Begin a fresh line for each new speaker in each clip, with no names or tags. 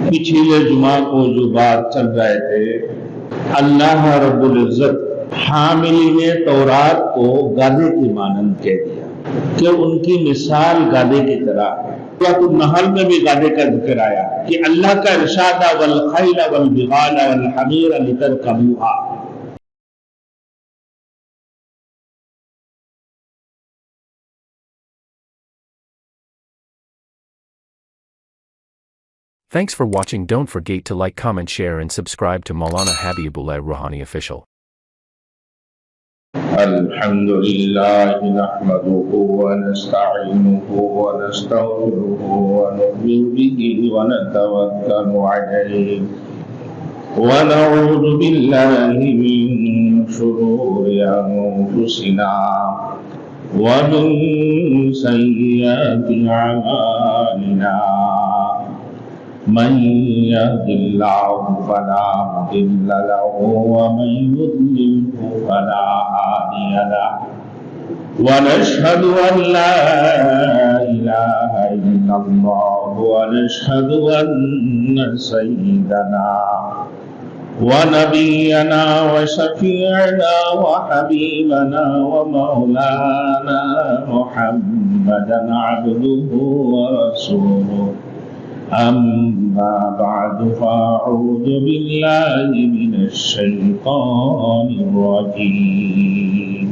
پچھلے جمعہ کو جو بات چل رہے تھے، اللہ رب العزت حاملین تورات کو گدھے کی مانند کہہ دیا کہ ان کی مثال گدھے کی طرح ہے۔ سورۃ النحل میں بھی گدھے کا ذکر آیا کہ اللہ کا ارشاد والخیل والبغال والحمیر لترکبوها۔
Thanks for watching. Don't forget to like, comment, share and subscribe to Maulana Habibullah Ruhani Official.
الحمد لله نحمده ونستعينه ونستغفره ونؤمن به ونتوكل عليه ونعوذ بالله من شرور أنفسنا ومن سيئات أعمالنا من يهد الله فلا مضل له ومن يضلل فلا هادي له ونشهد أن لا إله إلا الله ونشهد أن سيدنا ونبينا وشفيعنا وحبيبنا ومولانا محمدا عبده ورسوله أما بعد فأعوذ بالله من الشيطان الرجيم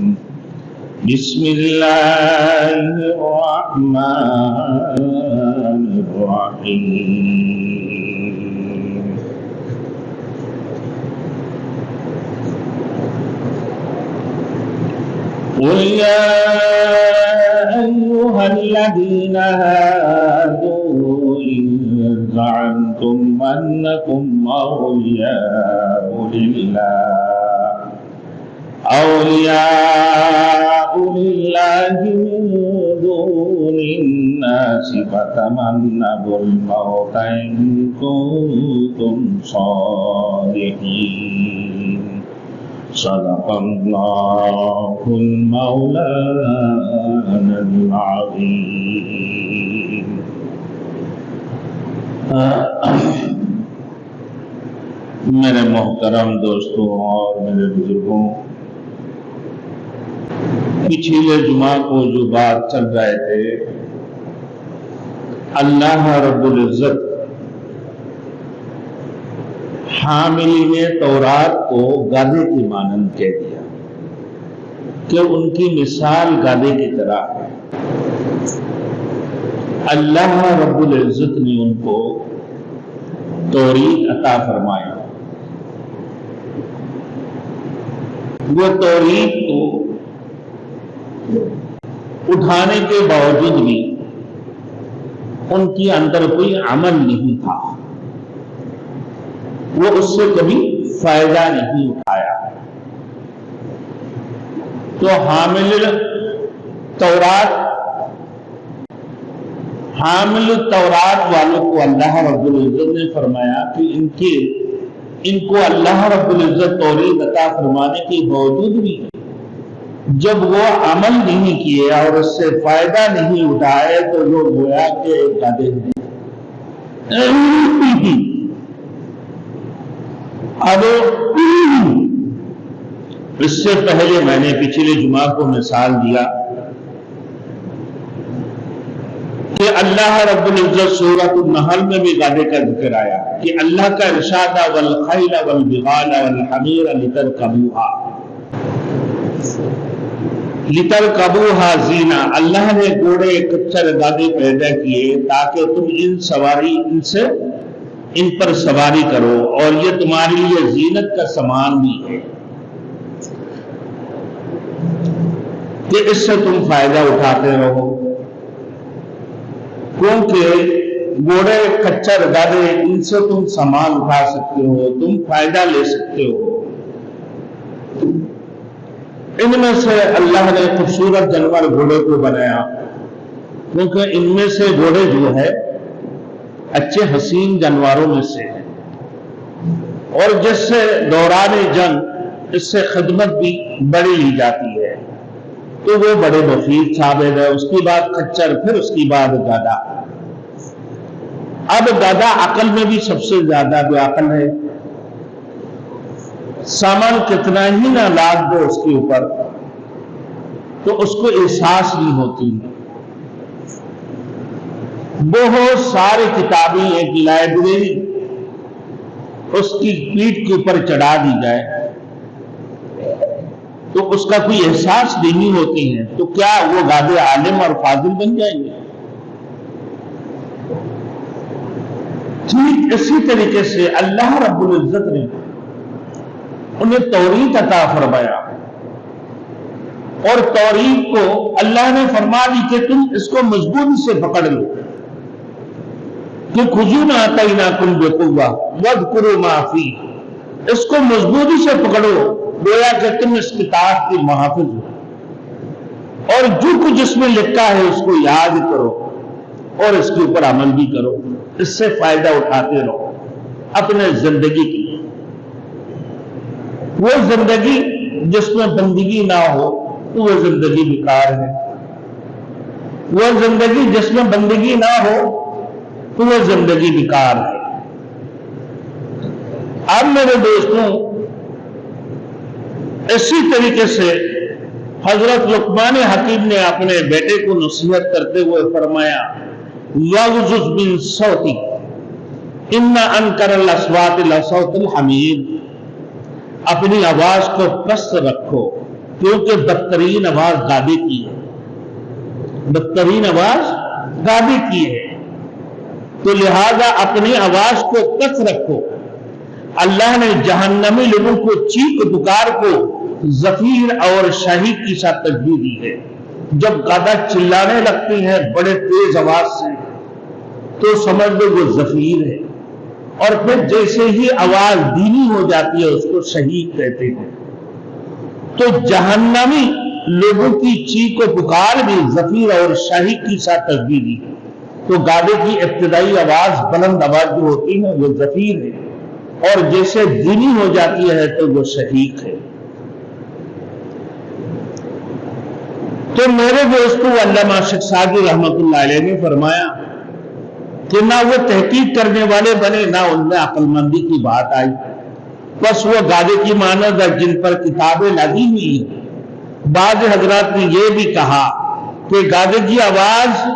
بسم الله الرحمن الرحيم قل يا أيها الذين هادوا إن زعمتم أنكم أولياء لله من دون الناس فتمنوا الموت إن كنتم صادقين صدق الله المولانا العظيم۔ میرے محترم دوستوں اور میرے بزرگوں، پچھلے جمعہ کو جو بات چل رہے تھے، اللہ رب العزت حاملین تورات کو گدھے کی مانند کہہ دیا کہ ان کی مثال گدھے کی طرح ہے۔ اللہ رب العزت نے ان کو توریت عطا فرمائی، وہ توریت کو اٹھانے کے باوجود بھی ان کے اندر کوئی عمل نہیں تھا، وہ اس سے کبھی فائدہ نہیں اٹھایا۔ تو حامل تورات والوں کو اللہ رب العزت نے فرمایا کہ ان کو اللہ رب العزت توریت عطا فرمانے کے باوجود بھی جب وہ عمل نہیں کیے اور اس سے فائدہ نہیں اٹھائے تو وہ گویا کہ گدھے ہیں۔ اب اس سے پہلے میں نے پچھلے جمعہ کو مثال دیا کہ اللہ رب العزت سورۃ النحل میں بھی گدھے کا ذکر آیا کہ اللہ کا ارشاد والخیل والبغال والحمیر لترکبوها زینہ، اللہ نے گھوڑے کچر گدھے پیدا کیے تاکہ تم ان پر سواری کرو اور یہ تمہارے لیے زینت کا سامان بھی ہے کہ اس سے تم فائدہ اٹھاتے رہو، کیونکہ گھوڑے کچر گدھے ان سے تم سامان اٹھا سکتے ہو، تم فائدہ لے سکتے ہو۔ ان میں سے اللہ نے خوبصورت جانور گھوڑے کو بنایا، کیونکہ ان میں سے گھوڑے جو ہے اچھے حسین جانوروں میں سے ہے، اور جس سے دوران جنگ اس سے خدمت بھی بڑی لی جاتی ہے، تو وہ بڑے مفید ثابت ہے۔ اس کی بعد خچر، پھر اس کی بعد گدھا۔ اب گدھا عقل میں بھی سب سے زیادہ بے عقل ہے، سامان کتنا ہی نہ لاد دو اس کے اوپر تو اس کو احساس نہیں ہوتی۔ بہت ساری کتابیں ایک لائبریری اس کی پیٹھ کے اوپر چڑھا دی جائے تو اس کا کوئی احساس نہیں ہوتی ہے، تو کیا وہ گادے عالم اور فاضل بن جائیں گے؟ ٹھیک اسی طریقے سے اللہ رب العزت نے انہیں توریت عطا فرمایا، اور توریت کو اللہ نے فرما دی کہ تم اس کو مضبوطی سے پکڑ لو، کہ خذوا ما آتیناکم بقوۃ واذکروا ما فیہ، اس کو مضبوطی سے پکڑو گویا کہ تم اس کتاب کے محافظ ہو، اور جو کچھ اس میں لکھا ہے اس کو یاد کرو اور اس کے اوپر عمل بھی کرو، اس سے فائدہ اٹھاتے رہو اپنے زندگی کی۔ وہ زندگی جس میں بندگی نہ ہو تو وہ زندگی بیکار ہے، وہ زندگی جس میں بندگی نہ ہو تو وہ زندگی بیکار ہے۔ اب میرے دوستوں، اسی طریقے سے حضرت لقمان حکیم نے اپنے بیٹے کو نصیحت کرتے ہوئے فرمایا وَاغْضُضْ مِن صَوْتِكَ إِنَّ أَنْكَرَ الْأَصْوَاتِ لَصَوْتُ الْحَمِيرِ، اپنی آواز کو پست رکھو کیونکہ بدترین آواز گادے کی ہے، بدترین آواز گادے کی ہے، تو لہذا اپنی آواز کو پست رکھو۔ اللہ نے جہنمی لوگوں کو چیخ پکار کو زفیر اور شہیق کی ساتھ تشبیہ دی ہے۔ جب گادا چلانے لگتے ہیں بڑے تیز آواز سے تو سمجھ لو وہ زفیر ہے، اور پھر جیسے ہی آواز دھیمی ہو جاتی ہے اس کو شہیق کہتے ہیں۔ تو جہنمی لوگوں کی چیخ و پکار بھی زفیر اور شہیق کی ساتھ تشبیہ دی ہے۔ تو گادے کی ابتدائی آواز بلند آواز جو ہوتی ہے وہ زفیر ہے، اور جیسے دھیمی ہو جاتی ہے تو وہ شہیق ہے۔ تو میرے دوستو، علامہ شیخ سعدی رحمۃ اللہ علیہ نے فرمایا کہ نہ وہ تحقیق کرنے والے بنے نہ ان میں عقل مندی کی بات آئی، بس وہ گادے کی مانند جن پر کتابیں لگی ہوئی ہیں۔ بعض حضرات نے یہ بھی کہا کہ گادے کی آواز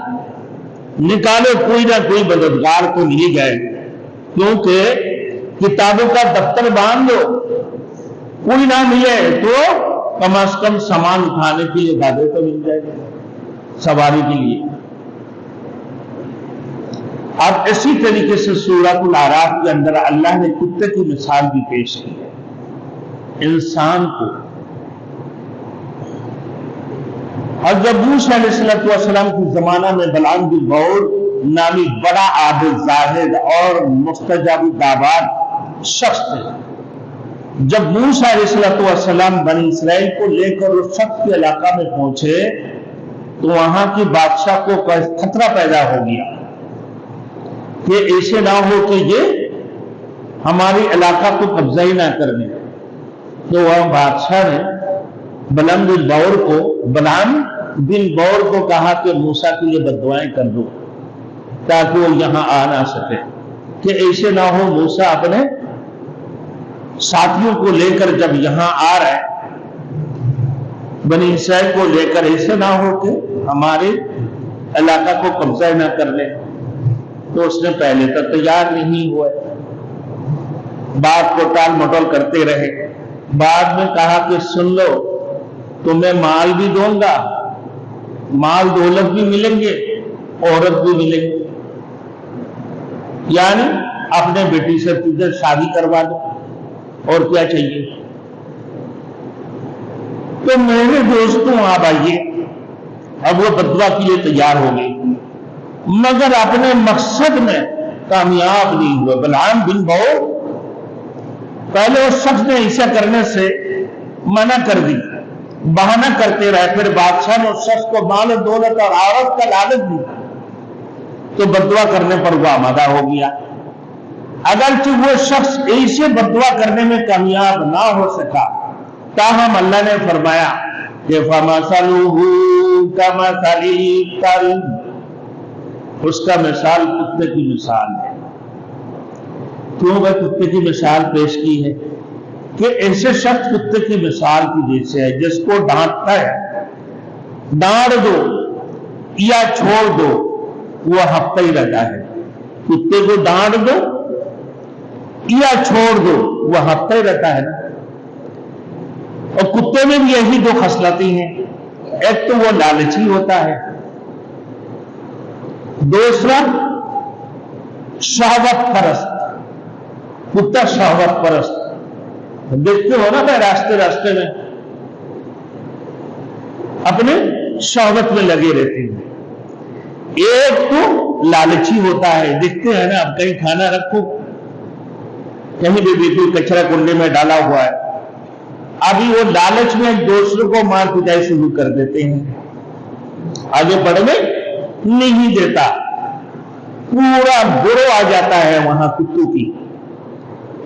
نکالو کوئی نہ کوئی مددگار تو مل جائے، کیونکہ کتابوں کا دفتر باندھ دو کوئی نہ ملے تو کم از کم سامان اٹھانے کے لیے گادے تو مل جائے گا سواری کے لیے۔ اب اسی طریقے سے سورۃ الاعراف کے اندر اللہ نے کتے کی مثال بھی پیش کی ہے۔ انسان کو حضرت موسیٰ علیہ السلام کے زمانہ میں بلعام بن بعور نامی بڑا عابد زاہد اور مستجاب الدعوات شخص تھے۔ جب موسیٰ علیہ السلام بنی اسرائیل کو لے کر اس شخص کے علاقہ میں پہنچے تو وہاں کی بادشاہ کو خطرہ پیدا ہو گیا کہ ایسے نہ ہو کہ یہ ہماری علاقہ کو قبضہ ہی نہ کر لیں۔ تو وہ بادشاہ نے بلعام بن بعور کو کہا کہ موسیٰ کے لیے بددعائیں کر دو تاکہ وہ یہاں آ نہ سکے، کہ ایسے نہ ہو موسیٰ اپنے ساتھیوں کو لے کر جب یہاں آ رہے بنی اسرائیل کو لے کر، ایسے نہ ہو کہ ہمارے علاقہ کو قبضہ نہ کر لے۔ تو اس نے پہلے تو تیار نہیں ہوئے، بات کو ٹال مٹول کرتے رہے۔ بعد میں کہا کہ سن لو، تمہیں مال بھی دوں گا، مال دولت بھی ملیں گے، عورت بھی ملیں گے، یعنی اپنے بیٹی سے تجھے شادی کروا دو، اور کیا چاہیے۔ تو میرے دوستوں آپ آئیے، اب وہ بددعا کے لیے تیار ہو گئی مگر اپنے مقصد میں کامیاب نہیں ہوئے۔ بلعام بن بعور پہلے اس شخص نے ایسا کرنے سے منع کر دی، بہانہ کرتے رہے، پھر بادشاہ نے اس شخص کو مال و دولت اور عورت کا لالچ دی تو بددعا کرنے پر وہ آمادہ ہو گیا۔ اگرچہ وہ شخص ایسے بددعا کرنے میں کامیاب نہ ہو سکا، تاہم اللہ نے فرمایا کہ فَمَثَلُهُ كَمَثَلِ الْكَلْبِ اس کا مثال کتے کی مثال ہے۔ کیوں وہ کتے کی مثال پیش کی ہے؟ کہ ایسے شخص کتے کی مثال کی جیسے ہے جس کو ڈانٹتا ہے، ڈانٹ دو یا چھوڑ دو وہ ہفتہ ہی رہتا ہے۔ کتے کو ڈانٹ دو یا چھوڑ دو وہ ہفتہ ہی رہتا ہے نا۔ اور کتے میں بھی یہی دو خصلتیں ہیں، ایک تو وہ لالچی ہوتا ہے، دوسرا شہوت پرست۔ کتا شہوت پرست، دیکھتے ہو نا میں راستے میں اپنے شہوت میں لگے رہتے ہیں۔ ایک تو لالچی ہوتا ہے، دیکھتے ہیں نا اب کہیں کھانا رکھو، کہیں بھی بالکل کچرا کنڈے میں ڈالا ہوا ہے، ابھی وہ لالچ میں دوسروں کو مار پٹائی شروع کر دیتے ہیں، آگے بڑھنے نہیں دیتا، پورا گروہ آ جاتا ہے وہاں کتوں کی،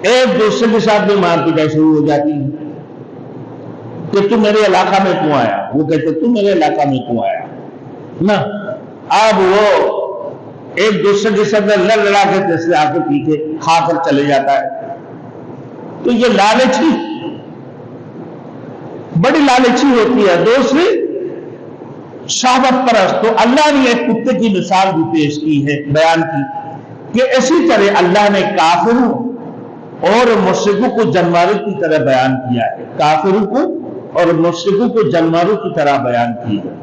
ایک دوسرے کے ساتھ بھی مار پٹائی شروع ہو جاتی ہے کہ تم میرے علاقہ میں کیوں آیا، وہ کہتے تم میرے علاقہ میں کیوں آیا نا۔ اب وہ ایک دوسرے کے ساتھ لڑا کے جیسے آ کے پی کے کھا کر چلے جاتا ہے۔ تو یہ لالچی بڑی لالچی ہوتی ہے۔ دوسری شہوت پرست، تو اللہ نے ایک کتے کی مثال بھی پیش کی ہے، بیان کی کہ اسی طرح اللہ نے کافروں اور مشرکوں کو جانوروں کی طرح بیان کیا ہے، کافروں کو اور مشرکوں کو جانوروں کی طرح بیان کی ہے۔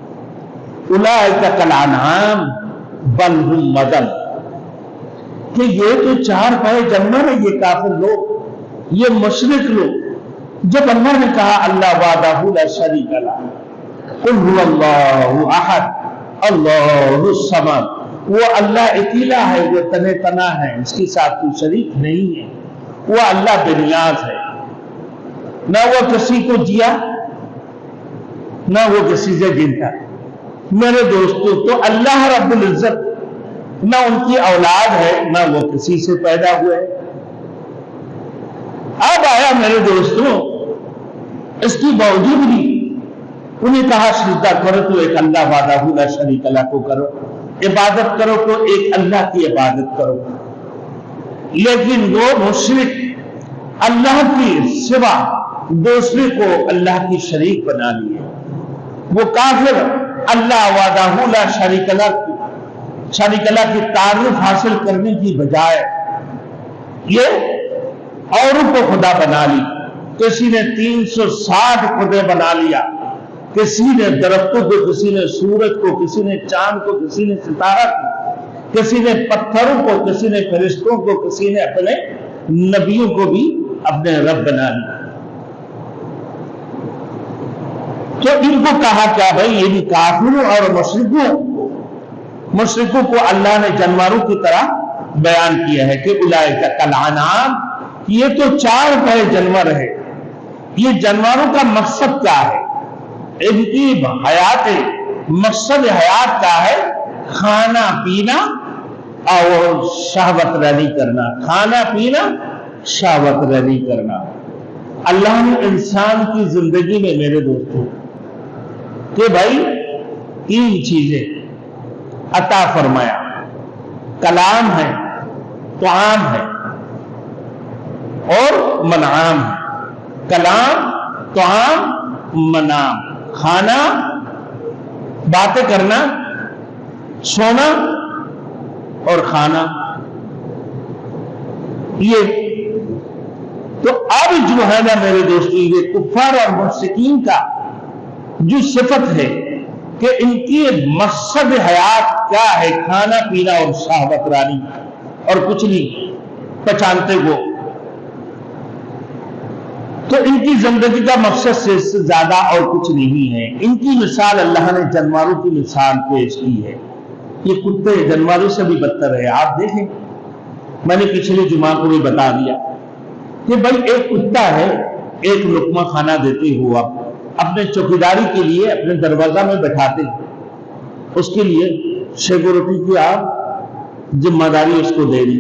اولئک کالانعام بل ہم اضل، کہ یہ تو چار پائے جانور ہیں، یہ کافر لوگ، یہ مشرک لوگ۔ جب اللہ نے کہا اللہ وحدہ لا شریک لہ، قل هو اللہ احد اللہ الصمد، وہ اللہ اکیلا ہے، وہ تنہ تنہا ہے، اس کے ساتھ کوئی شریک نہیں ہے، وہ اللہ بے نیاز ہے، نہ وہ کسی کو جیا نہ وہ کسی سے جنتا۔ میرے دوستو، تو اللہ رب العزت نہ ان کی اولاد ہے نہ وہ کسی سے پیدا ہوئے۔ اب آیا میرے دوستو، اس کی باوجود بھی انہیں کہا سجدہ کرو تو ایک اللہ وحدہ لا شریک لہ کو کرو، عبادت کرو تو ایک اللہ کی عبادت کرو۔ لیکن وہ مشرک اللہ کی سوا دوسرے کو اللہ کی شریک بنا لیے، وہ کافر اللہ وحدہ لا شریک لہ کی تعریف حاصل کرنے کی بجائے یہ اوروں کو خدا بنا لی۔ کسی نے 360 خدے بنا لیا، کسی نے درختوں کو، کسی نے سورج کو، کسی نے چاند کو، کسی نے ستارہ کو، کسی نے پتھروں کو، کسی نے فرشتوں کو، کسی نے اپنے نبیوں کو بھی اپنے رب بنا لیا۔ تو ان کو کہا کیا بھائی، یہ بھی کافروں اور مشرکوں کو اللہ نے جانوروں کی طرح بیان کیا ہے کہ اولئک کالانعام، یہ تو چار پائے جانور ہے۔ یہ جانوروں کا مقصد کیا ہے؟ ان کی حیات، مقصد حیات کیا ہے؟ کھانا پینا اور شہوت رانی کرنا، کھانا پینا شہوت رانی کرنا۔ اللہ نے انسان کی زندگی میں میرے دوستوں کہ بھائی 3 چیزیں عطا فرمایا، کلام ہے، طعام ہے اور منعام ہے۔ کلام، طعام، منام، کھانا، باتیں کرنا، سونا اور کھانا، یہ تو اب جو ہے نا میرے دوستو، یہ کفار اور مشرکین کا جو صفت ہے کہ ان کی مقصد حیات کیا ہے، کھانا پینا اور شہوت رانی، اور کچھ نہیں پہچانتے وہ، تو ان کی زندگی کا مقصد سے زیادہ اور کچھ نہیں ہے۔ ان کی مثال اللہ نے جانوروں کی مثال پیش کی ہے۔ یہ کتے جانوروں سے بھی بدتر ہے۔ آپ دیکھیں، میں نے پچھلے جمعہ کو بھی بتا دیا کہ بھائی ایک کتا ہے، ایک لقمہ کھانا دیتے ہو آپ اپنے چوکیداری کے لیے اپنے دروازہ میں بٹھاتے ہیں، اس کے لیے سیکورٹی کی آپ ذمہ داری اس کو دے دی،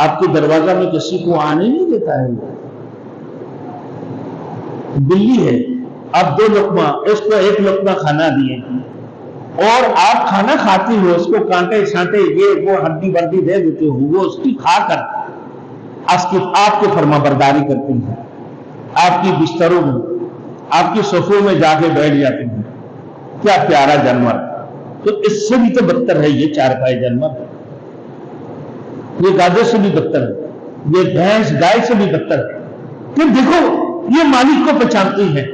آپ کے دروازہ میں کسی کو آنے نہیں دیتا ہے۔ وہ بلی ہے، آپ 2 لقمہ، اس کو 1 لقمہ کھانا دیے، اور آپ کھانا کھاتی ہو اس کو کانٹے شانٹے یہ وہ ہڈی بردی دے دیتے ہو، وہ اس کی کھا کر آپ کی فرما برداری کرتی ہیں، آپ کی بستروں میں آپ کی صفوں میں جا کے بیٹھ جاتی ہیں. کیا پیارا جانور. تو اس سے بھی تو بدتر ہے یہ چارپائے جانور، یہ گادے سے بھی بدتر ہے، یہ بھینس گائے سے بھی بدتر ہے. پھر دیکھو یہ مالک کو پہچانتی ہے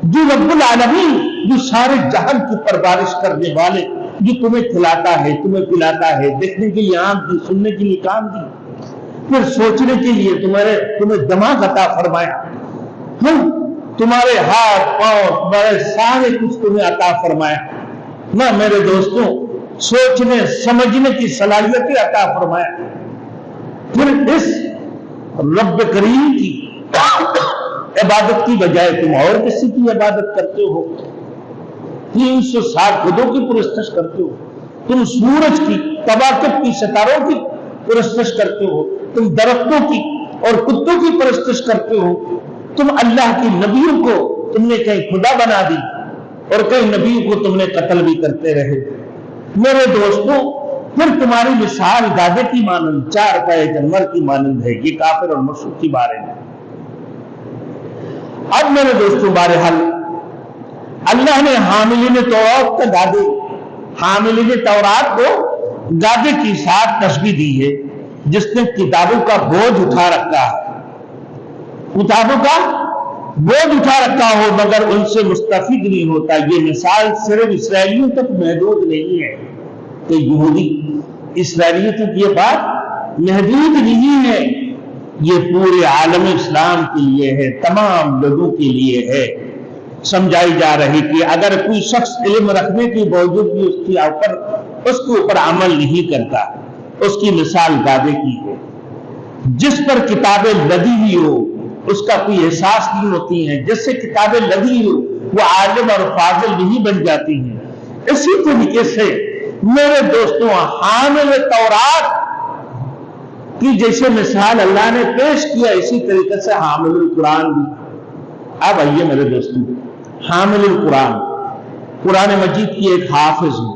جو رب العالمین، جو سارے جہان کی پرورش کرنے والے، جو تمہیں کھلاتا ہے تمہیں پلاتا ہے، دیکھنے کے لیے آنکھ دی، سننے کے لیے کان دی، پھر سوچنے کے لیے تمہیں دماغ عطا فرمایا، تمہارے ہاتھ پاؤں تمہارے سارے کچھ تمہیں عطا فرمایا نہ میرے دوستوں، سوچنے سمجھنے کی صلاحیتیں عطا فرمایا. پھر اس رب کریم کی عبادت کی بجائے تم اور کسی کی عبادت کرتے ہو، 360 خدوں کی پرستش کرتے ہو، تم سورج کی، کواکب کی، ستاروں کی پرستش کرتے ہو، تم درختوں کی اور کتوں کی پرستش کرتے ہو، تم اللہ کی نبیوں کو تم نے کہیں خدا بنا دی اور کئی نبیوں کو تم نے قتل بھی کرتے رہے. میرے دوستوں پھر تمہاری مثال گادے کی مانند، چار پائے جانور کی مانند ہے. یہ کافر اور مشرک کی بارے میں. اب میرے دوستوں بہرحال اللہ نے حاملین تورات کا گادے، حاملین تورات کو گادے کی ساتھ تشبیہ دی ہے جس نے کتابوں کا بوجھ اٹھا رکھا ہے، کتابوں کا بوجھ اٹھا رکھا ہو مگر ان سے مستفید نہیں ہوتا. یہ مثال صرف اسرائیلیوں تک محدود نہیں ہے کہ یہودی اسرائیلیوں تک یہ بات محدود نہیں ہے، یہ پورے عالم اسلام کے لیے ہے، تمام لوگوں کے لیے ہے. سمجھائی جا رہی کہ اگر کوئی شخص علم رکھنے کے باوجود بھی اس کے اوپر عمل نہیں کرتا، اس کی مثال گادے کی ہے جس پر کتابیں لدی ہوئی ہو، اس کا کوئی احساس نہیں ہوتی ہیں. جس سے کتابیں لدی ہو وہ عالم اور فاضل نہیں بن جاتی ہیں. اسی طریقے سے میرے دوستوں حامل تورات کی جیسے مثال اللہ نے پیش کیا، اسی طریقے سے حامل القرآن بھی. اب آئیے میرے دوستوں، حامل القرآن قرآن مجید کی ایک حافظ ہو،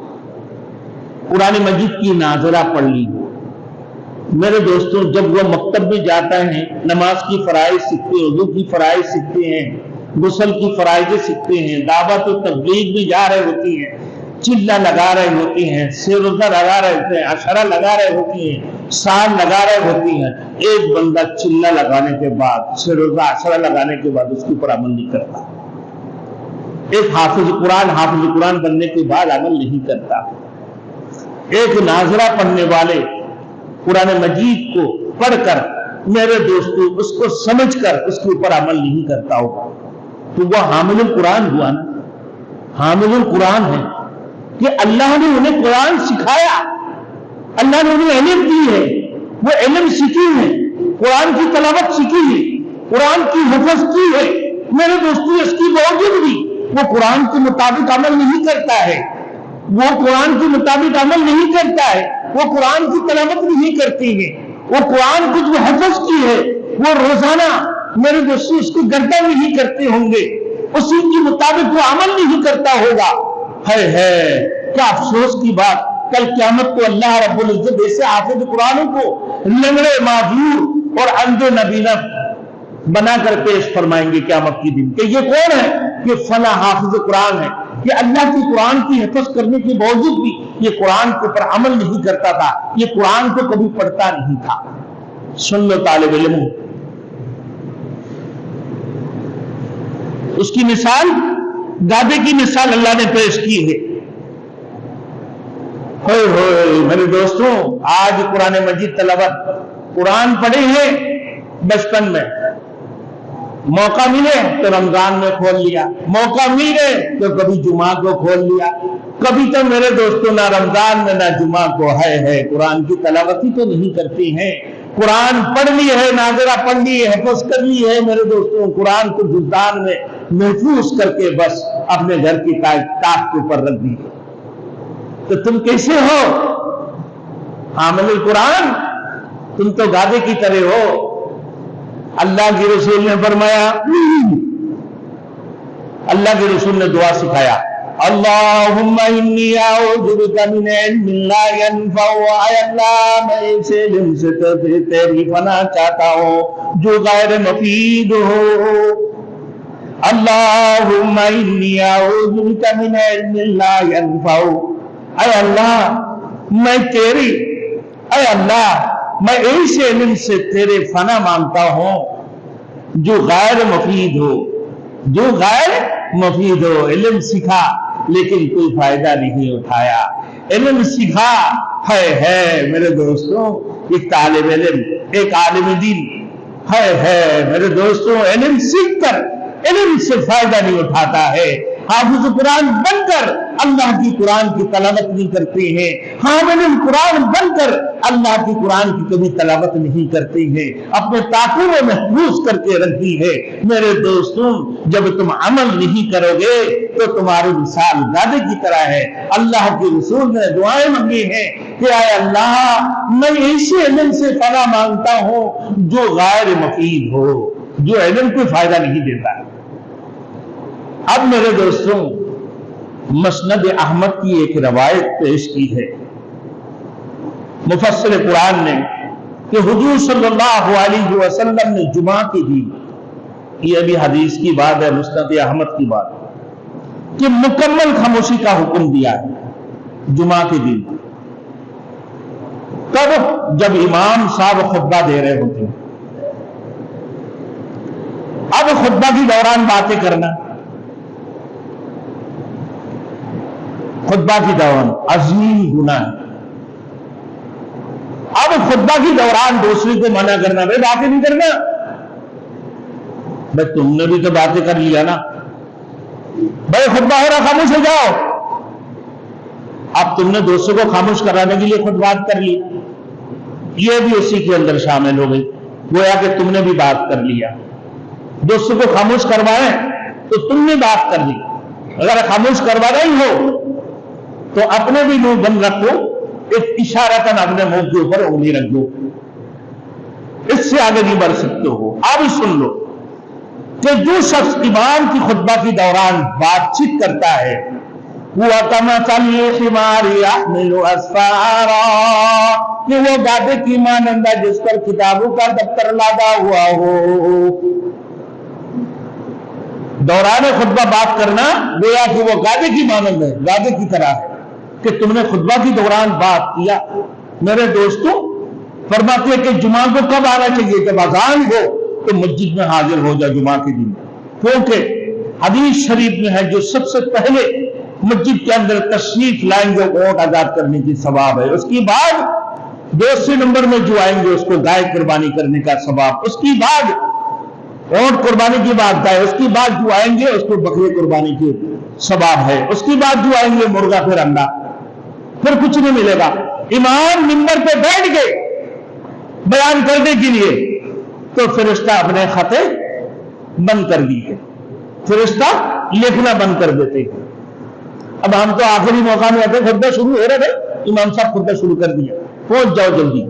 قرآن مجید کی ناظرہ پڑھ لی ہو. میرے دوستوں جب وہ مکتب میں جاتا ہے، نماز کی فرائض سیکھتے ہیں، وضو کی فرائض سیکھتے ہیں، غسل کی فرائض سیکھتے ہیں، دعوت و تبلیغ میں جا رہے ہوتے ہیں، چلہ لگا رہے ہوتے ہیں، سروزہ لگا رہے ہوتے ہیں، عشرہ لگا رہے ہوتے ہیں، سال لگا رہے ہوتے ہیں. ایک بندہ چلہ لگانے کے بعد، سروزہ عشرہ لگانے کے بعد اس کے اوپر عمل نہیں کرتا. ایک حافظ قرآن بننے کے بعد عمل نہیں کرتا. ایک ناظرہ پڑھنے والے قرآن مجید کو پڑھ کر میرے دوستو اس کو سمجھ کر اس کے اوپر عمل نہیں کرتا ہوگا تو وہ حامل القرآن ہوا نا. حامل القرآن ہے کہ اللہ نے انہیں قرآن سکھایا، اللہ نے انہیں علم دی ہے، وہ علم سیکھی ہے، قرآن کی تلاوت سیکھی ہے، قرآن کی حفظ کی ہے. میرے دوستو اس کی باوجود بھی وہ قرآن کے مطابق عمل نہیں کرتا ہے، وہ قرآن کے مطابق عمل نہیں کرتا ہے، وہ قرآن کی تلاوت نہیں کرتی ہے، وہ قرآن کو جو حفظ کی ہے وہ روزانہ میرے دوستو اس کو گردہ نہیں کرتے ہوں گے، اسی کے مطابق وہ عمل نہیں کرتا ہوگا. ہے کیا افسوس کی بات. کل قیامت کو اللہ رب العزت ایسے حافظ قرآن کو لنگڑے معذور اور اندھے نبینہ بنا کر پیش فرمائیں گے قیامت کی دن کہ یہ کون ہے؟ یہ فلاں حافظ قرآن ہے، یہ اللہ کی قرآن کی حفظ کرنے کے باوجود بھی یہ قرآن کے اوپر عمل نہیں کرتا تھا، یہ قرآن کو کبھی پڑھتا نہیں تھا. سن لو طالب علم، اس کی مثال گادے کی مثال اللہ نے پیش کی ہے. میرے دوستوں آج قرآن مجید تلاوت قرآن پڑھے ہیں بچپن میں، موقع ملے تو رمضان میں کھول لیا، موقع ملے تو کبھی جمعہ کو کھول لیا، کبھی تو میرے دوستوں نہ رمضان میں نہ جمعہ کو ہے قرآن کی تلاوت ہی تو نہیں کرتے ہیں. قرآن پڑھ لی ہے، ناظرہ پڑھ لی ہے، حفظ کر لی ہے میرے دوستوں، قرآن کو جلدان میں محفوظ کر کے بس اپنے گھر کی تاخت کے اوپر رکھ دی. تو تم کیسے ہو حامل القرآن؟ تم تو گادے کی طرح ہو. اللہ کے رسول نے فرمایا، اللہ کے رسول نے دعا سکھایا اللہم انی اعوذ بک من علم لا ینفع، اے اللہ میں اس علم سے تیری پناہ چاہتا ہوں جو غیر مفید ہو۔ اللہم انی اعوذ بک من علم لا ینفع، اے اللہ میں اس علم سے تیرے فنا مانگتا ہوں جو غیر مفید ہو، جو غیر مفید ہو۔ علم سکھا لیکن کوئی فائدہ نہیں اٹھایا، علم سکھا ہے میرے دوستوں، ایک طالب علم، ایک عالم دین ہے میرے دوستوں، علم سیکھ کر علم سے فائدہ نہیں اٹھاتا ہے، حافظ قرآن بن کر اللہ کی قرآن کی تلاوت نہیں کرتے ہیں، حامل قرآن بن کر اللہ کی قرآن کی کبھی تلاوت نہیں کرتے ہیں، اپنے طاقوں میں محفوظ کر کے رکھ دی ہے۔ میرے دوستوں جب تم عمل نہیں کرو گے تو تمہاری مثال گادے کی طرح ہے۔ اللہ کے رسول نے دعائیں مانگی ہیں کہ اے اللہ میں ایسے علم سے پناہ مانگتا ہوں جو غیر مفید ہو، جو علم کو فائدہ نہیں دیتا۔ اب میرے دوستوں مسند احمد کی ایک روایت پیش کی ہے مفسر قرآن نے کہ حضور صلی اللہ علیہ وسلم نے جمعہ کے دن، یہ ابھی حدیث کی بات ہے، مسند احمد کی بات، کہ مکمل خاموشی کا حکم دیا ہے جمعہ کے دن۔ تب جب امام صاحب خطبہ دے رہے ہوتے ہیں، اب خطبہ کے دوران باتیں کرنا، خطبہ کی دوران عظیم گناہ ہے۔ اب خطبہ کی دوران دوسرے کو منع کرنا، بھائی باتیں نہیں کرنا، بھائی تم نے بھی تو باتیں کر لیا نا، بھائی خطبہ ہو رہا خاموش ہو جاؤ۔ اب تم نے دوسروں کو خاموش کرانے کے لیے خود بات کر لی، یہ بھی اسی کے اندر شامل ہو گئی، گویا کہ تم نے بھی بات کر لیا۔ دوسروں کو خاموش کروائیں تو تم نے بات کر لی، اگر خاموش کروا رہی ہو تو اپنے بھی منہ بند رکھو، ایک اشارتاً اپنے منہ کے اوپر انگلی رکھ دو، اس سے آگے نہیں بڑھ سکتے ہو۔ اب سن لو کہ جو شخص امام کی خطبہ کے دوران بات چیت کرتا ہے وہ کمثل الحمار يحمل اسفارا، کہ وہ گادے کی مانند ہے جس پر کتابوں کا دفتر لادا ہوا ہو۔ دوران خطبہ بات کرنا گویا کہ وہ گادے کی مانند ہے، گادے کی طرح ہے کہ تم نے خطبہ کی دوران بات کیا۔ میرے دوستوں فرماتے ہیں کہ جمعہ کو کب آنا چاہیے؟ جب اذان ہو تو مسجد میں حاضر ہو جا جمعہ کے دن، کیونکہ حدیث شریف میں ہے جو سب سے پہلے مسجد کے اندر تشریف لائیں گے اونٹ آزاد کرنے کی ثواب ہے، اس کی بعد دوسرے نمبر میں جو آئیں گے اس کو گائے قربانی کرنے کا ثواب، اس کی بعد اونٹ قربانی کی بات ہے، اس کی بعد جو آئیں گے اس کو بکری قربانی کی ثواب ہے، اس کی بعد جو آئیں گے مرغا پھر انڈا، پھر کچھ نہیں ملے گا۔ امام منبر پہ بیٹھ گئے بیان کرنے کے لیے تو فرشتہ اپنے خطے بند کر دیے، فرشتہ لکھنا بند کر دیتے ہیں۔ اب ہم تو آخری موقع میں آتے خطبہ شروع ہو رہے تھے، امام صاحب خطبہ شروع کر دیا، پہنچ جاؤ جلدی،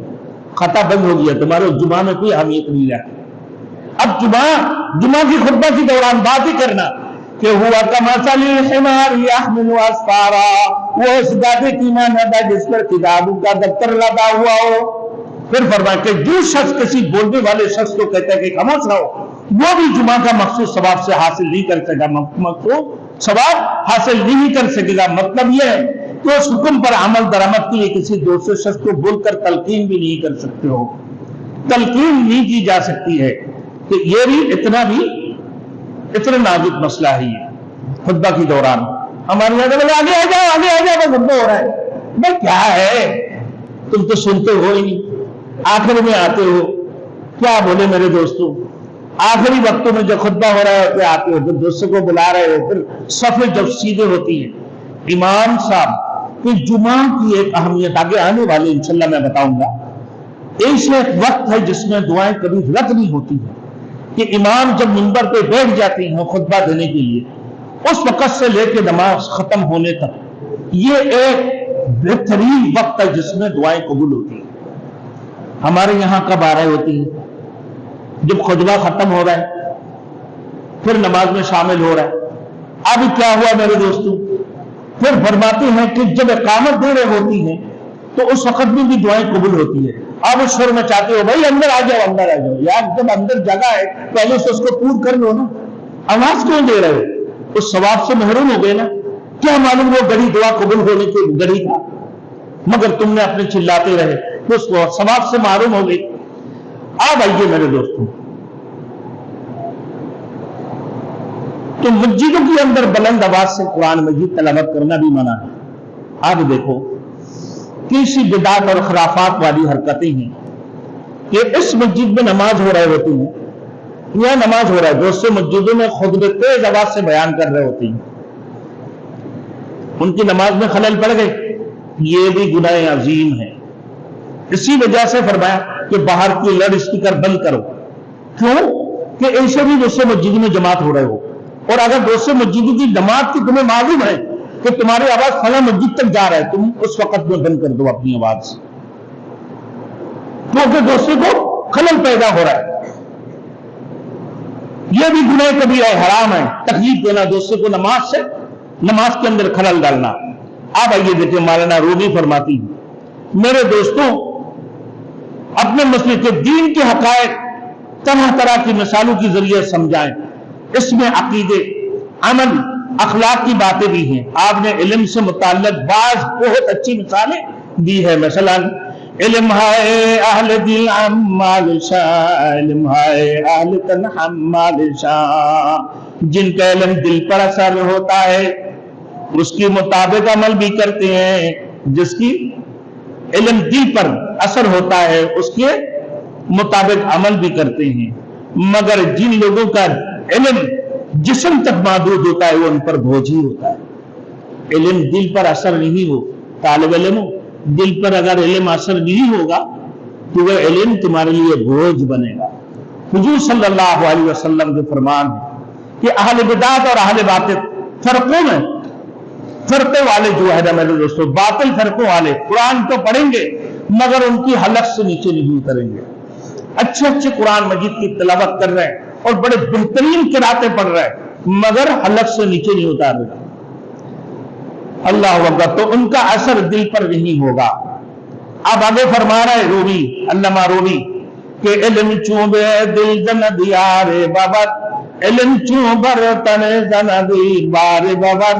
خطا بند ہو گیا، تمہارے جمعہ میں کوئی اہمیت نہیں رہا۔ اب جمعہ کی خطبہ کی دوران بات ہی کرنا کہ ہوا کمثل الحمار يحمل اسفارا، وہ اس گادے کی مانند ہے جس پر کتابوں کا دفتر لدا ہوا ہو۔ پھر فرمایا کہ جو شخص کسی بولنے والے شخص کو کہتا ہے کہ خاموش رہو، وہ بھی جمعہ کا مخصوص ثواب سے حاصل نہیں کر سکے گا، مخصوص ثواب حاصل نہیں کر سکے گا۔ مطلب یہ ہے کہ اس حکم پر عمل درآمد کے لیے کسی دوسرے شخص کو بول کر تلقین بھی نہیں کر سکتے ہو، تلقین نہیں کی جا سکتی ہے کہ یہ بھی اتنا نازک مسئلہ ہے۔ یہ خطبہ کی دوران ہمارے یہاں بولے آگے آ جاؤ آگے آ جاؤ، خطبہ ہو رہا ہے، بھائی کیا ہے تم تو سنتے ہو ہی نہیں، آخر میں آتے ہو، کیا بولے میرے دوستوں، آخری وقتوں میں جب خطبہ ہو رہا ہے پھر آتے ہو، پھر دوستوں کو بلا رہے ہو، پھر صفیں جب سیدھے ہوتی ہیں۔ امام صاحب کہ جمعہ کی ایک اہمیت آگے آنے والے انشاءاللہ میں بتاؤں گا، ایسا ایک وقت ہے جس میں دعائیں کبھی رد نہیں ہوتی ہیں کہ امام جب منبر پہ بیٹھ جاتے ہیں خطبہ دینے کے لیے، اس وقت سے لے کے نماز ختم ہونے تک یہ ایک بہترین وقت ہے جس میں دعائیں قبول ہوتی ہیں۔ ہمارے یہاں کب آ رہے ہوتی ہیں؟ جب خطبہ ختم ہو رہا ہے، پھر نماز میں شامل ہو رہا ہے۔ اب کیا ہوا میرے دوستوں، پھر فرماتے ہیں کہ جب اقامت دے رہے ہوتی ہیں تو اس وقت میں بھی دعائیں قبول ہوتی ہے. آپ اس شور میں چاہتے ہو بھائی اندر آ جاؤ اندر آ جاؤ. یار جب اندر جگہ ہے پہلے سے اس کو پور کر لو نا. آواز کیوں دے رہے ہو؟ اس ثواب سے محروم ہو گئے نا. کیا معلوم وہ گڑی دعا قبول ہونے کی گڑی تھا، مگر تم نے اپنے چلاتے رہے تو اس ثواب سے محروم ہو گئی. اب آئیے میرے دوستوں، تو مسجدوں کے اندر بلند آواز سے قرآن مجید تلاوت کرنا بھی منع ہے. اب دیکھو کیسی بدعت اور خرافات والی حرکتیں ہیں کہ اس مسجد میں نماز ہو رہے ہوتی ہیں، یہاں نماز ہو رہا ہے، دوسرے مسجدوں میں خطبے تیز آواز سے بیان کر رہے ہوتے ہیں، ان کی نماز میں خلل پڑ گئے. یہ بھی گناہ عظیم ہے. اسی وجہ سے فرمایا کہ باہر کی لاؤڈ اسپیکر بند کرو. کیوں کہ ایسے بھی دوسرے مسجد میں جماعت ہو رہے ہو، اور اگر دوسرے مسجد کی جماعت کی تمہیں معلوم ہے کہ تمہاری آواز فلاں مسجد تک جا رہا ہے، تم اس وقت میں بند کر دو اپنی آواز، کیونکہ دوسرے کو خلل پیدا ہو رہا ہے. یہ بھی گناہ کبیرہ ہے، حرام ہے تکلیف دینا دوسرے کو نماز سے، نماز کے اندر خلل ڈالنا. آپ آئیے دیکھیں مولانا رومی فرماتی ہیں میرے دوستوں اپنے مسئلے کے دین کے حقائق طرح طرح کی مثالوں کے ذریعے سمجھائیں. اس میں عقیدے، عمل، اخلاق کی باتیں بھی ہیں. آپ نے علم سے متعلق بعض بہت اچھی مثالیں دی ہے. مثلا علم ہے اہل دل عمال شاہ، علم ہے اہل تن حمال شاہ. جن کا علم دل پر اثر ہوتا ہے اس کے مطابق عمل بھی کرتے ہیں، جس کی علم دل پر اثر ہوتا ہے اس کے مطابق عمل بھی کرتے ہیں. مگر جن لوگوں کا علم جسم تک محدود ہوتا ہے وہ ان پر بوجھ ہی ہوتا ہے. علم دل پر اثر نہیں ہو، طالب علم دل پر اگر علم اثر نہیں ہوگا تو وہ علم تمہارے لیے بوجھ بنے گا. حضور صلی اللہ علیہ وسلم کے فرمان ہے کہ اہل بدعت اور اہل باطل فرقوں میں، فرقے والے جو ہے نا میرے دوستوں، باطل فرقوں والے قرآن تو پڑھیں گے مگر ان کی حلق سے نیچے نہیں اتریں گے. اچھے اچھے قرآن مجید کی تلاوت کر رہے ہیں اور بڑے بہترین قراتیں پڑھ رہے ہیں مگر حلق سے نیچے نہیں اتار رہے. اللہ اکبر. تو ان کا اثر دل پر نہیں ہوگا. اب آگے فرما رہا ہے رومی، علامہ رومی کہ علم چوبے دل جن دیار بابا، علم چوبر تن جن دی بار بابا،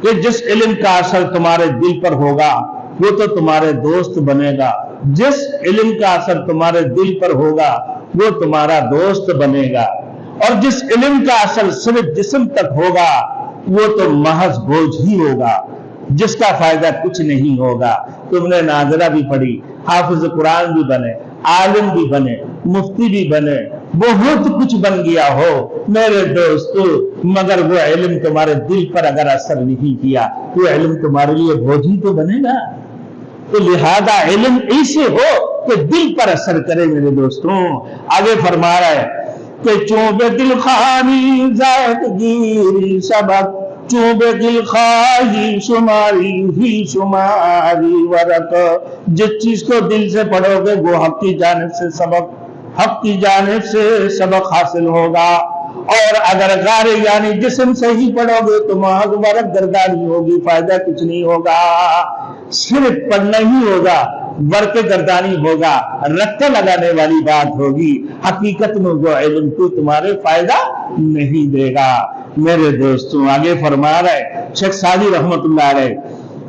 کہ جس علم کا اثر تمہارے دل پر ہوگا وہ تو تمہارے دوست بنے گا. جس علم کا اثر تمہارے دل پر ہوگا وہ تمہارا دوست بنے گا، اور جس علم کا اثر صرف جسم تک ہوگا وہ تو محض بوجھ ہی ہوگا، جس کا فائدہ کچھ نہیں ہوگا. تم نے ناظرہ بھی پڑھی، حافظ قرآن بھی بنے، عالم بھی بنے، مفتی بھی بنے، بہت کچھ بن گیا ہو میرے دوستو، مگر وہ علم تمہارے دل پر اگر اثر نہیں کیا وہ علم تمہارے لیے بوجھ ہی تو بنے گا. تو لہذا علم ایسے ہو کہ دل پر اثر کرے میرے دوستوں. آگے فرما رہا ہے کہ چوبے دل خانی ذات گیری سبق، چوبے دل خواہی شماری ہی شماری ورق. جس چیز کو دل سے پڑھو گے وہ حق کی جانب سے سبق، حق کی جانب سے سبق حاصل ہوگا. اور اگر غار یعنی جسم سے ہی پڑھو گے تو محض ورق گردانی ہوگی، فائدہ کچھ نہیں ہوگا. صرف پڑھنا ہی ہوگا، ورق گردانی ہوگا، رکھتے لگانے والی بات ہوگی. حقیقت میں وہ علم کو تمہارے فائدہ نہیں دے گا. میرے دوستوں آگے فرما رہے شیخ سعدی رحمت اللہ علیہ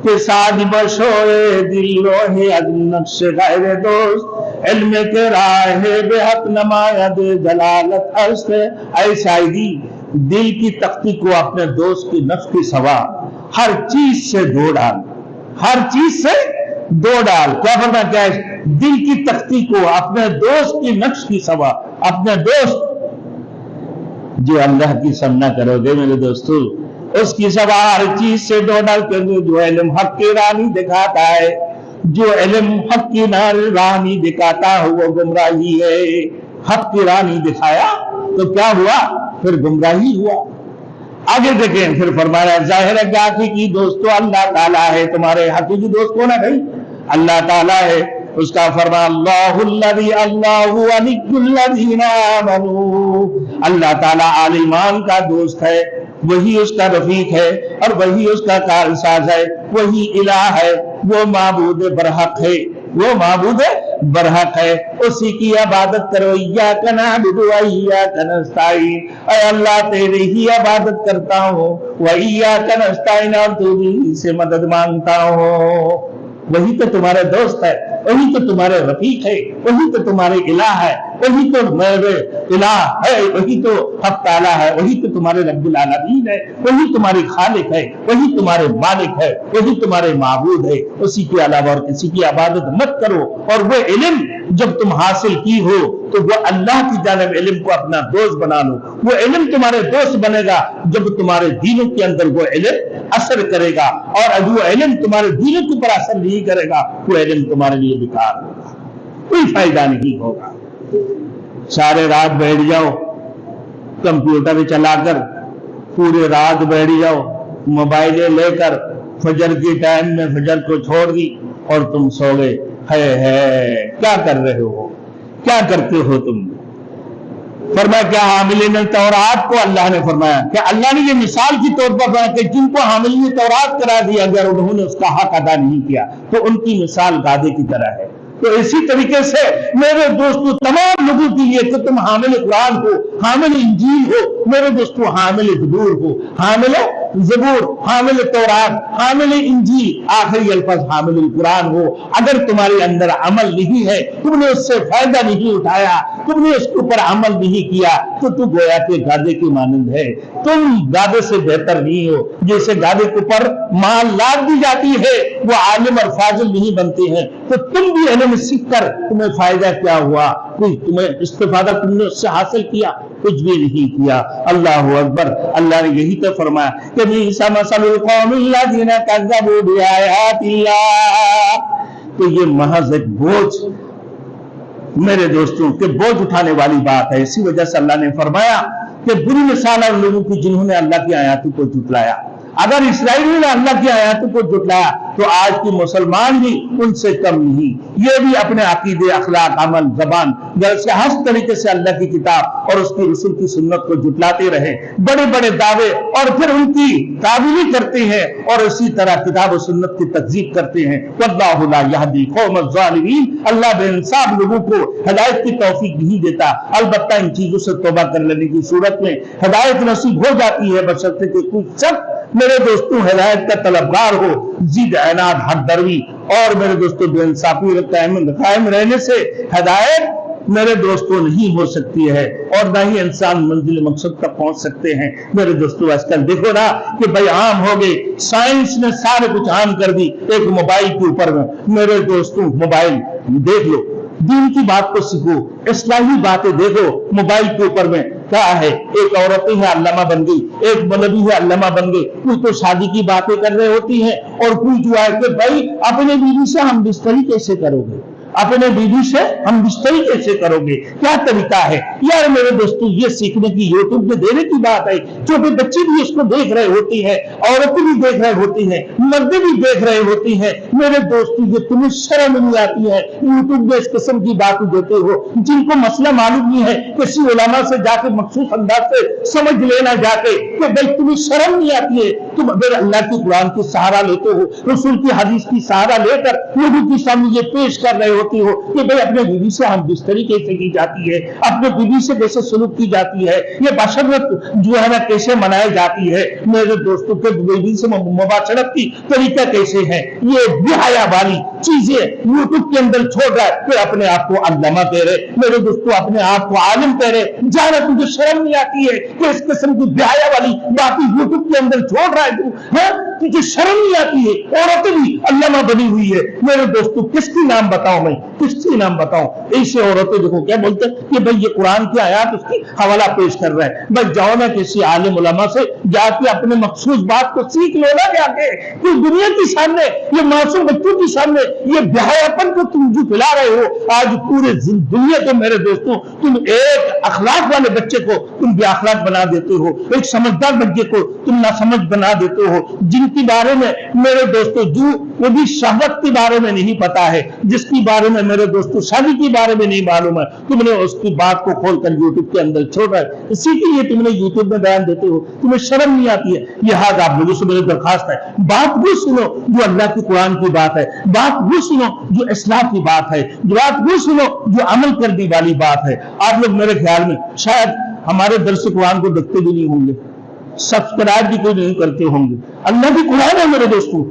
کہ سعد بشوئے دل روح از نقش غیر دوست، علم کے راہ بے حق نمایت جلالت است. اے سعیدی دل کی تختی کو اپنے دوست کی نفس کی سوا ہر چیز سے دھو ڈال، ہر چیز سے دو ڈال. کیا فرمایا؟ کیا ہے؟ دل کی تختی کو اپنے دوست کی نقش کی سوا، اپنے دوست جو اللہ کی سمنا کرو گے میرے دوستو اس کی سوا ہر چیز سے دو ڈال. کیونکہ جو علم حق کی رانی دکھاتا ہے، جو علم حق کی رانی دکھاتا ہے وہ گمراہی ہے. حق کی رانی دکھایا تو کیا ہوا؟ پھر گمراہی ہوا. آگے دیکھیں پھر فرمایا ظاہر ہے کہ حقیقی دوستو اللہ تعالیٰ ہے. تمہارے حقیقی دوست کون ہے بھائی؟ اللہ تعالیٰ ہے. اس کا فرما اللہ الذی اللہ ولی الذین آمنوا، اللہ تعالیٰ اہل ایمان کا دوست ہے، وہی اس کا رفیق ہے اور وہی اس کا کارساز ہے، وہی الہ ہے، وہ معبود برحق ہے، وہ معبود برحق ہے، اسی کی عبادت کرو۔ ایاک نعبد و ایاک نستعین، اے اللہ تیری ہی عبادت کرتا ہوں، و ایاک نستعین، اور تو بھی سے مدد مانگتا ہوں۔ وہی تو تمہارے دوست ہے، وہی تو تمہارے رفیق ہے، وہی تو تمہارے الہ ہے، وہی تو میرے الہ ہے، وہی تو حق تعالیٰ ہے، وہی تو تمہارے رب العالمین ہے، وہی تمہاری خالق ہے، وہی تمہارے مالک ہے، وہی تمہارے معبود ہے۔ اسی کے علاوہ اور کسی کی عبادت مت کرو۔ اور وہ علم جب تم حاصل کی ہو تو وہ اللہ کی جانب علم کو اپنا دوست بنا لو۔ وہ علم تمہارے دوست بنے گا جب تمہارے دینوں کے اندر وہ علم اثر کرے گا، اور اگر وہ علم تمہارے دینوں کے اوپر اثر نہیں کرے گا وہ علم تمہارے لیے بیکار ہوگا، کوئی فائدہ نہیں ہوگا۔ سارے رات بیٹھ جاؤ کمپیوٹر چلا کر، پورے رات بیٹھ جاؤ موبائلیں لے کر، فجر کی ٹائم میں فجر کو چھوڑ دی اور تم سو گئے، ہے کیا کر رہے ہو، کیا کرتے ہو تم؟ فرمایا کیا حاملین تورات کو اللہ نے فرمایا کہ اللہ نے یہ مثال کی طور پر فرمایا کہ جن کو حاملین تورات کرا دیا اگر انہوں نے اس کا حق ادا نہیں کیا تو ان کی مثال گادے کی طرح ہے۔ تو اسی طریقے سے میرے دوستو تمام لوگوں کے لیے کہ تم حامل قرآن ہو، حامل انجیل ہو، میرے دوستو حامل زبور ہو، حامل زبور، حامل تورات، حامل انجیل، آخری الفاظ حامل القرآن ہو، اگر تمہارے اندر عمل نہیں ہے، تم نے اس سے فائدہ نہیں اٹھایا، تم نے اس کے اوپر عمل نہیں کیا تو تو گویا کہ گادے کی مانند ہے۔ تم گادے سے بہتر نہیں ہو، جیسے گادے کے اوپر مال لاد دی جاتی ہے وہ عالم اور فاضل نہیں بنتے ہیں، تو تم بھی علم سیکھ کر تمہیں فائدہ کیا ہوا؟ کوئی تمہیں استفادہ تم نے اس سے حاصل کیا؟ کچھ بھی نہیں کیا۔ اللہ اکبر۔ اللہ نے یہی تو فرمایا کہ بئس مثل القوم الذین کذبوا بآیات اللہ، تو یہ محض ایک بوجھ میرے دوستوں کے بوجھ اٹھانے والی بات ہے۔ اسی وجہ سے اللہ نے فرمایا کہ بری مثال ہے ان لوگوں کی جنہوں نے اللہ کی آیاتوں کو جھٹلایا۔ اگر اسرائیلیوں نے اللہ کی آیاتوں کو جھٹلایا تو آج کی مسلمان بھی ان سے کم نہیں، یہ بھی اپنے عقیدے، اخلاق، عمل، زبان، جیسے ہر طریقے سے اللہ کی کتاب اور اس کی رسول کی سنت کو جھٹلاتے رہے، بڑے بڑے دعوے اور پھر ان کی تعویلی کرتے ہیں اور اسی طرح کتاب و سنت کی تکذیب کرتے ہیں۔ واللہ لا یہدی قوم الظالمین، اللہ بے انصاف لوگوں کو ہدایت کی توفیق نہیں دیتا۔ البتہ ان چیزوں سے توبہ کر لینے کی صورت میں ہدایت نصیب ہو جاتی ہے، بشرطے کہ کچھ شخص میرے دوستوں ہدایت کا طلبگار ہو، ضد عناد حد دروی اور میرے دوستوں بے انصافی قائم رہنے سے ہدایت میرے دوستوں نہیں ہو سکتی ہے، اور نہ ہی انسان منزل مقصد تک پہنچ سکتے ہیں۔ میرے دوستوں آج کل دیکھو نا کہ بھائی عام ہو گئے، سائنس نے سارے کچھ عام کر دی ایک موبائل کے اوپر میں۔ میرے دوستوں موبائل دیکھ لو، دین کی بات کو سیکھو، اصلاحی باتیں دیکھو موبائل کے اوپر میں کیا ہے۔ ایک عورتیں ہیں علامہ بن گئی، ایک مولوی ہے علامہ بن گئی، کوئی تو شادی کی باتیں کر رہے ہوتی ہیں اور کوئی جو ہے کہ بھائی اپنے بیوی سے ہم بستری کیسے کرو گے، اپنے بیوی سے ہم بستری کیسے کرو گے، کیا طریقہ ہے یار؟ میرے دوستوں یہ سیکھنے کی یوٹیوب پہ دینے کی بات ہے، چھوٹے بچے بھی اس کو دیکھ رہے ہوتی ہیں، عورتیں بھی دیکھ رہے ہوتی ہیں، مرد بھی دیکھ رہے ہوتی ہیں۔ میرے دوستوں یہ تمہیں شرم نہیں آتی ہے یوٹیوب میں اس قسم کی باتیں دیتے ہو جن کو مسئلہ معلوم نہیں ہے؟ کسی علماء سے جا کے مخصوص انداز سے سمجھ لینا جا کے کہ بھائی تمہیں شرم نہیں آتی ہے؟ تم اگر اللہ کی قرآن کی سہارا لیتے ہو، رسول کی حدیث کی سہارا لے کر لوگوں کے سامنے یہ پیش کر رہے ہوتی ہو کہ بھائی اپنے بیوی سے ہم بستری کیسے کی جاتی ہے، اپنے بیوی سے کیسے سلوک کی جاتی ہے، یہ باشرت جو ہے نا کیسے منائی جاتی ہے۔ میرے دوستوں کے بیوی سے مباشرت کی طریقہ کیسے ہے، یہ بے حیا والی چیزیں یوٹیوب کے اندر چھوڑ رہا ہے، پھر اپنے آپ کو علامہ کہہ رہے، میرے دوستوں اپنے آپ کو عالم کہہ رہے۔ جانا تجھے شرم نہیں آتی ہے کہ اس قسم کی بے حیا والی باتیں یوٹیوب کے اندر چھوڑ رہا ہے تو؟ تجھے شرم نہیں آتی ہے؟ عورتیں بھی علامہ بنی ہوئی ہے۔ میرے دوستوں کس کی نام بتاؤں میں، کس کی نام بتاؤں؟ ایسے عورتیں دیکھو کیا بولتے ہیں کہ بھئی یہ قرآن کی آیات اس کی حوالہ پیش کر رہے ہیں۔ بھئی جاؤ نا کسی عالم علماء سے جا کے اپنے مخصوص بات کو سیکھ لو نا جا کے، کہ دنیا کے سامنے یہ معصوم بچوں کے سامنے یہ بہایاپن کو تم جو پھیلا رہے ہو آج پورے دنیا کو۔ میرے دوستوں تم ایک اخلاق والے بچے کو تم بے اخلاق بنا دیتے ہو، ایک سمجھدار بچے کو تم ناسمجھ بنا دیتے ہو، جن کے بارے میں میرے دوستوں جو وہ بھی شہوت کے بارے میں نہیں پتا ہے، جس کے بارے میں میرے دوستوں شادی کے بارے میں نہیں معلوم ہے، تم نے اس کی بات کو کھول کر یوٹیوب کے اندر چھوڑا ہے، اسی کے لیے تم نے یوٹیوب میں بیان دیتے ہو، تمہیں شرم نہیں آتی ہے۔ لہٰذا آپ لوگوں سے میری درخواست ہے، بات وہ سنو جو اللہ کے قرآن کی بات ہے، بات وہ سنو جو اصلاح کی بات ہے، بات وہ سنو جو عمل کرنے والی بات ہے۔ آپ لوگ میرے خیال میں شاید ہمارے درس قرآن کو دیکھتے بھی نہیں ہوں گے، سبسکرائب بھی کوئی نہیں کرتے ہوں گے۔ اللہ کی قرآن ہے میرے دوستوں،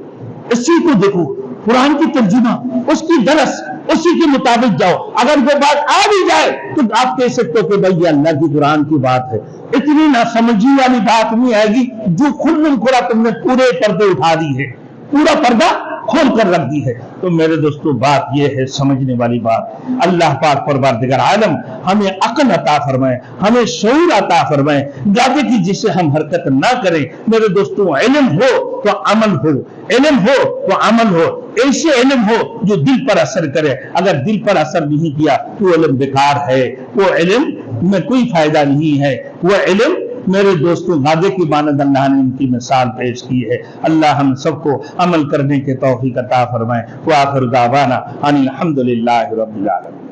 اسی کو دیکھو، قرآن کی ترجمہ، اس کی درس، اسی کے مطابق جاؤ۔ اگر وہ بات آ بھی جائے تو آپ کہہ سکتے ہو کہ بھائی یہ اللہ کی قرآن کی بات ہے، اتنی ناسمجھی والی بات نہیں آئے گی جو کھلم کھلا تم نے پورے پردے اٹھا دی ہے، پورا پردہ کھول کر رکھ دی ہے۔ تو میرے دوستو بات یہ ہے، سمجھنے والی بات، اللہ پاک پروردگار عالم ہمیں عقل عطا فرمائے، ہمیں شعور عطا فرمائے، گادے کی جس سے ہم حرکت نہ کریں۔ میرے دوستو علم ہو تو عمل ہو، علم ہو تو عمل ہو، ایسے علم ہو جو دل پر اثر کرے۔ اگر دل پر اثر نہیں کیا تو علم بیکار ہے، وہ علم میں کوئی فائدہ نہیں ہے، وہ علم میرے دوستوں غازے کی مانند اللہ نے ان کی مثال پیش کی ہے۔ اللہ ہم سب کو عمل کرنے کے توفیق عطا فرمائے۔ وآخر دعوانا ان الحمد للہ رب العالمین۔